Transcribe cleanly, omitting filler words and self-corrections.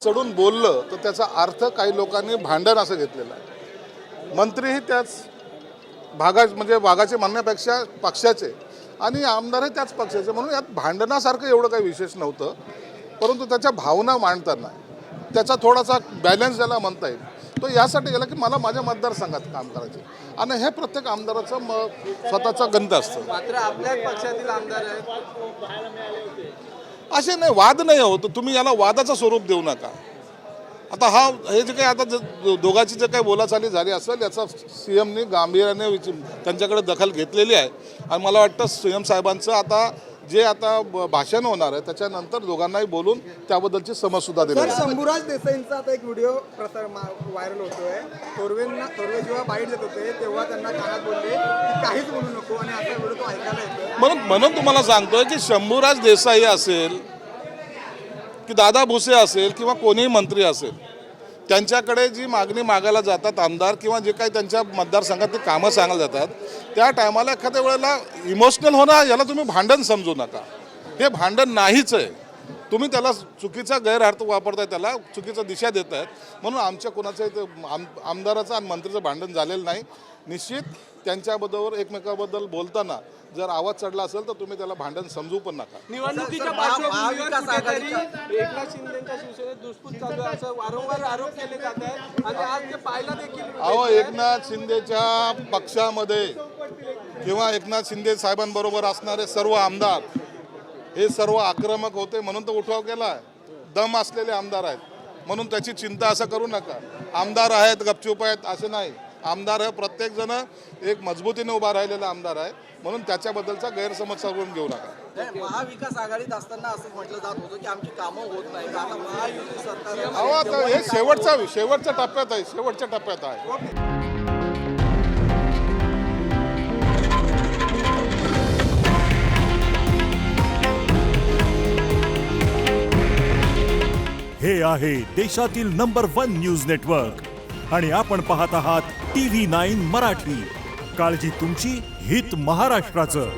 चढून बोललं तर त्याचा अर्थ काही लोकांनी भांडण असं घेतलेलं आहे. मंत्रीही त्याच म्हणजे भागाचे म्हणण्यापेक्षा पक्षाचे आणि आमदारही त्याच पक्षाचे, म्हणून यात भांडणासारखं एवढं काही विशेष नव्हतं. परंतु त्याच्या भावना मांडताना त्याचा थोडासा बॅलन्स ज्याला म्हणता येईल तो यासाठी गेला की मला माझ्या मतदारसंघात काम करायचे आणि हे प्रत्येक आमदाराचं स्वतःचं गणित असतं. मात्र आपल्याच पक्षातील आमदार आहेत, असे नाही, वाद नाही होत. तुम्ही याला वादाचं स्वरूप देऊ नका. आता हे जे काही आता दोघांची जे काही बोलाचाली झाली असेल याचा CMनी गांभीर्याने त्यांच्याकडे दखल घेतलेली आहे आणि मला वाटतं CM साहेबांचं आता जे भाषण होणार आहे त्याच्यानंतर दोघांनाही बोलून त्याबद्दलची समजसुद्धा दिली. शंभूराज देसाईंचा आता एक व्हिडिओ व्हायरल होतोय. थोरवे जेव्हा बाईट देत होते तेव्हा त्यांना कानात बोलले की काहीच बोलू नको आणि असा व्हिडिओ तो ऐकायला येतो. म्हणून तुम्हाला सांगतोय की शंभूराज देसाई असेल की दादा भुसे असेल किंवा कोणीही मंत्री असेल, त्यांच्याकडे जी मागणी मागायला जातात आमदार किंवा जे काही त्यांच्या मतदारसंघातली कामं सांगायला जातात त्या टायमाला एखाद्या वेळेला इमोशनल होणं याला तुम्ही भांडण समजू नका. हे भांडण नाहीच आहे. तुम्ही त्याला चुकीचा गैरअर्थ वापरताय, त्याला चुकीचा दिशा देत आहेत. म्हणून आमच्या कोणाचं आमदाराचं आणि मंत्रीचं भांडण झालेलं नाही. निश्चित त्यांच्याबरोबर एकमेकाबद्दल बोलताना जर आवाज चढला असेल तर तुम्ही त्याला भांडण समजू पण नका. निवडणुकीच्या पार्श्वभूमीवर कुठेतरी एकनाथ शिंदेच्या शिवसेनेत दुष्पूत चालू आहे असं वारंवार आरोप केले जात आहेत आणि आज ते पाहायला देखील एकनाथ शिंदेच्या पक्षामध्ये किंवा एकनाथ शिंदे साहेबांबरोबर असणारे सर्व आमदार हे सर्व आक्रमक होते म्हणून तो उठाव केला आहे. दम असलेले आमदार आहेत म्हणून त्याची चिंता असं करू नका. आमदार आहेत गपचूप आहेत असं नाही. आमदार हे प्रत्येकजण एक मजबूतीने उभा राहिलेला आमदार आहे म्हणून त्याच्याबद्दलचा गैरसमज करून घेऊ नका. महाविकास आघाडीत असताना असं म्हटलं जात होतं की आमची कामं होत नाही. आता महायुती सरकार आता हे शेवटच्या टप्प्यात आहे. हे आहे देशातील नंबर 1 न्यूज नेटवर्क आणि आपण पाहत आहात TV9 मराठी. काळजी तुमची, हित महाराष्ट्राचं.